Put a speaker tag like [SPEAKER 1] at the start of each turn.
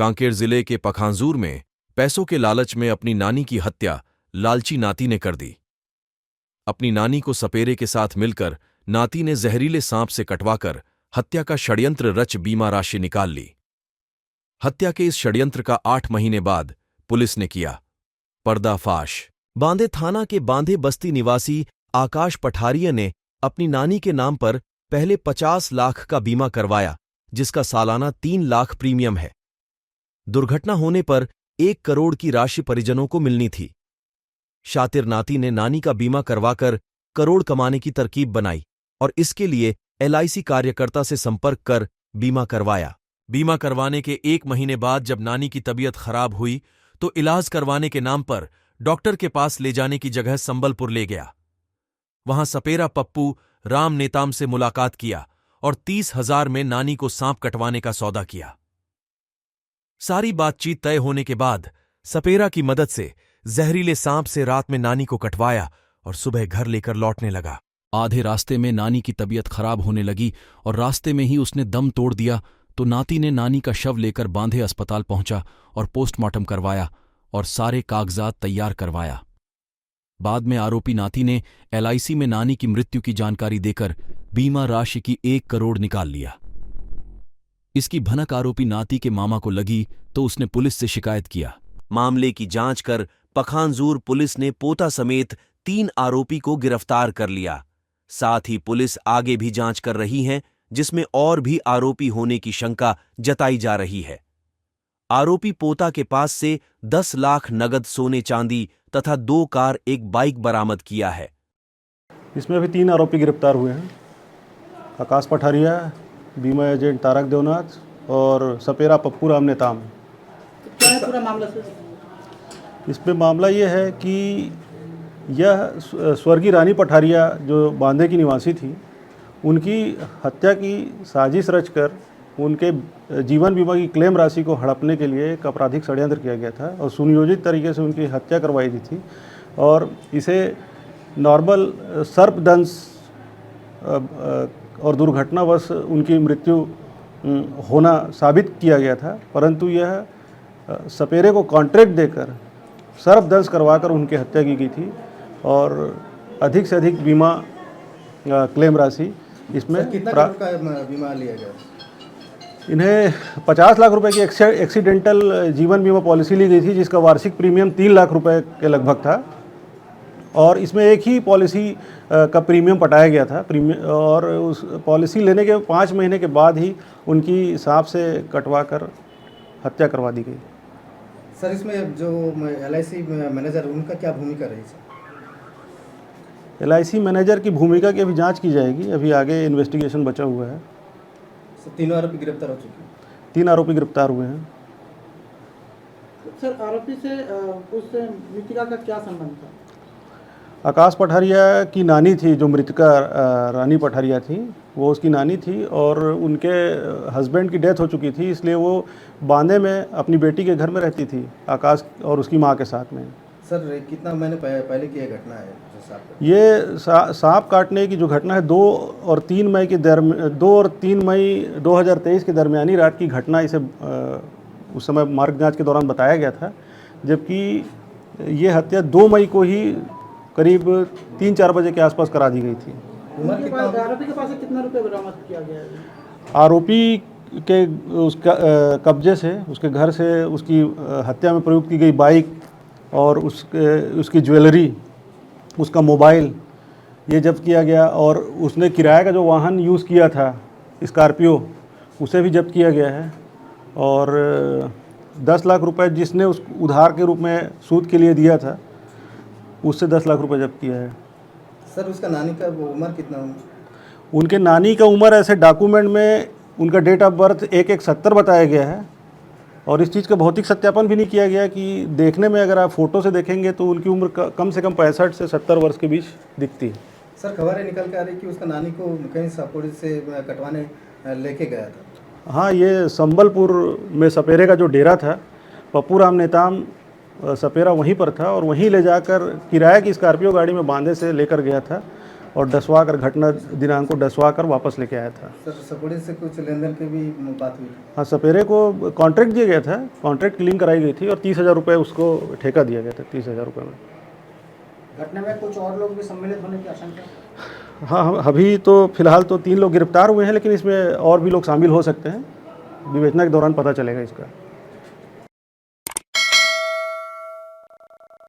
[SPEAKER 1] कांकेर जिले के पखांजूर में पैसों के लालच में अपनी नानी की हत्या लालची नाती ने कर दी। अपनी नानी को सपेरे के साथ मिलकर नाती ने जहरीले सांप से कटवाकर हत्या का षड्यंत्र रच बीमा राशि निकाल ली। हत्या के इस षड्यंत्र का 8 महीने बाद पुलिस ने किया पर्दाफाश। बांदे थाना के बांदे बस्ती निवासी आकाश पठारिया ने अपनी नानी के नाम पर पहले 50 लाख का बीमा करवाया, जिसका सालाना 3 लाख प्रीमियम है। दुर्घटना होने पर 1 करोड़ की राशि परिजनों को मिलनी थी। शातिर नाती ने नानी का बीमा करवाकर करोड़ कमाने की तरकीब बनाई और इसके लिए LIC कार्यकर्ता से संपर्क कर बीमा करवाया। बीमा करवाने के 1 महीने बाद जब नानी की तबीयत खराब हुई तो इलाज करवाने के नाम पर डॉक्टर के पास ले जाने की जगह संबलपुर ले गया। वहां सपेरा पप्पू राम नेताम से मुलाकात किया और 30,000 में नानी को सांप कटवाने का सौदा किया। सारी बातचीत तय होने के बाद सपेरा की मदद से जहरीले सांप से रात में नानी को कटवाया और सुबह घर लेकर लौटने लगा। आधे रास्ते में नानी की तबीयत खराब होने लगी और रास्ते में ही उसने दम तोड़ दिया तो नाती ने नानी का शव लेकर बांधे अस्पताल पहुंचा और पोस्टमार्टम करवाया और सारे कागजात तैयार करवाया। बाद में आरोपी नाती ने LIC में नानी की मृत्यु की जानकारी देकर बीमा राशि की 1 करोड़ निकाल लिया। इसकी भनक आरोपी नाती के मामा को लगी तो उसने पुलिस से शिकायत किया। मामले की जांच कर पखांजूर पुलिस ने पोता समेत 3 आरोपी को गिरफ्तार कर लिया। साथ ही पुलिस आगे भी जांच कर रही है, जिसमें और भी आरोपी होने की शंका जताई जा रही है। आरोपी पोता के पास से 10 लाख नगद सोने चांदी तथा 2 कार 1 बाइक बरामद किया है।
[SPEAKER 2] इसमें अभी 3 आरोपी गिरफ्तार हुए हैं। आकाश पठारिया, बीमा एजेंट तारक देवनाथ और सपेरा पप्पू राम नेताम।
[SPEAKER 3] क्या है पूरा मामला सर?
[SPEAKER 2] इसमें मामला ये है कि यह स्वर्गीय रानी पठारिया जो बांदे की निवासी थी, उनकी हत्या की साजिश रचकर उनके जीवन बीमा की क्लेम राशि को हड़पने के लिए एक आपराधिक षड्यंत्र किया गया था और सुनियोजित तरीके से उनकी हत्या करवाई गई थी और इसे नॉर्मल सर्पदंश और दुर्घटनावश उनकी मृत्यु होना साबित किया गया था, परंतु यह सपेरे को कॉन्ट्रैक्ट देकर सर्पदंश करवाकर उनकी हत्या की गई थी और अधिक से अधिक बीमा क्लेम राशि इसमें
[SPEAKER 4] कितना का बीमा लिया गया?
[SPEAKER 2] इन्हें 50 लाख रुपए की एक्सीडेंटल जीवन बीमा पॉलिसी ली गई थी, जिसका वार्षिक प्रीमियम 3 लाख रुपए के लगभग था और इसमें एक ही पॉलिसी का प्रीमियम पटाया गया था। और उस पॉलिसी लेने के 5 महीने के बाद ही उनकी सांप से कटवा कर हत्या करवा दी गई।
[SPEAKER 4] सर, इसमें जो LIC मैनेजर उनका क्या भूमिका रही सर?
[SPEAKER 2] LIC मैनेजर की भूमिका की अभी जांच की जाएगी, अभी आगे इन्वेस्टिगेशन बचा हुआ है।
[SPEAKER 4] तीनों आरोपी गिरफ्तार हो चुके हैं?
[SPEAKER 2] 3 आरोपी गिरफ्तार हुए हैं।
[SPEAKER 3] सर, आरोपी से उस मृतका का क्या संबंध था?
[SPEAKER 2] आकाश पठारिया की नानी थी, जो मृतका रानी पठारिया थी, वो उसकी नानी थी और उनके हस्बैंड की डेथ हो चुकी थी, इसलिए वो बांदे में अपनी बेटी के घर में रहती थी, आकाश और उसकी माँ के साथ में।
[SPEAKER 4] सर, कितना महीने पहले की यह घटना है?
[SPEAKER 2] ये सांप काटने की जो घटना है 2 और 3 मई 2023 के दरमियानी रात की घटना इसे उस समय मार्ग जांच के दौरान बताया गया था, जबकि ये हत्या 2 मई को ही करीब 3-4 बजे के आसपास करा दी गई थी।
[SPEAKER 3] आरोपी के पास से कितना रुपये बरामद किया गया है?
[SPEAKER 2] आरोपी के उसका कब्जे से, उसके घर से उसकी हत्या में प्रयुक्त की गई बाइक और उसकी ज्वेलरी, उसका मोबाइल ये जब्त किया गया और उसने किराए का जो वाहन यूज़ किया था स्कॉर्पियो, उसे भी जब्त किया गया है और 10 लाख रुपए जिसने उस उधार के रूप में सूद के लिए दिया था, उससे 10 लाख रुपए जब्त किया है।
[SPEAKER 4] सर, उसका नानी का उम्र कितना है? उनके
[SPEAKER 2] नानी का उम्र ऐसे डॉक्यूमेंट में उनका डेट ऑफ बर्थ 1170 बताया गया है और इस चीज़ का भौतिक सत्यापन भी नहीं किया गया कि देखने में अगर आप फ़ोटो से देखेंगे तो उनकी उम्र कम से कम 65 से 70 वर्ष के बीच दिखती है।
[SPEAKER 4] सर, खबरें निकल के आ रही कि उसका नानी को कहीं सापुड़ी से कटवाने लेके गया था।
[SPEAKER 2] हाँ, ये संबलपुर में सपेरे का जो डेरा था, पप्पू राम नेताम सपेरा वहीं पर था और वहीं ले जाकर किराए की स्कॉर्पियो गाड़ी में बांधे से लेकर गया था और डसवा कर घटना दिनांक को डसवा कर वापस लेके आया था।
[SPEAKER 4] सर सपोर्ट से कुछ लेन देन की भी बात हुई?
[SPEAKER 2] हाँ, सपेरे को कॉन्ट्रैक्ट दिया गया था, कॉन्ट्रैक्ट की लिंक कराई गई थी और 30,000 रुपये उसको ठेका दिया गया था, 30,000 रुपये में।
[SPEAKER 3] घटना में कुछ और लोग भी सम्मिलित होने की आशंका?
[SPEAKER 2] हाँ, अभी तो फिलहाल तो 3 लोग गिरफ्तार हुए हैं, लेकिन इसमें और भी लोग शामिल हो सकते हैं। विवेचना के दौरान पता चलेगा इसका।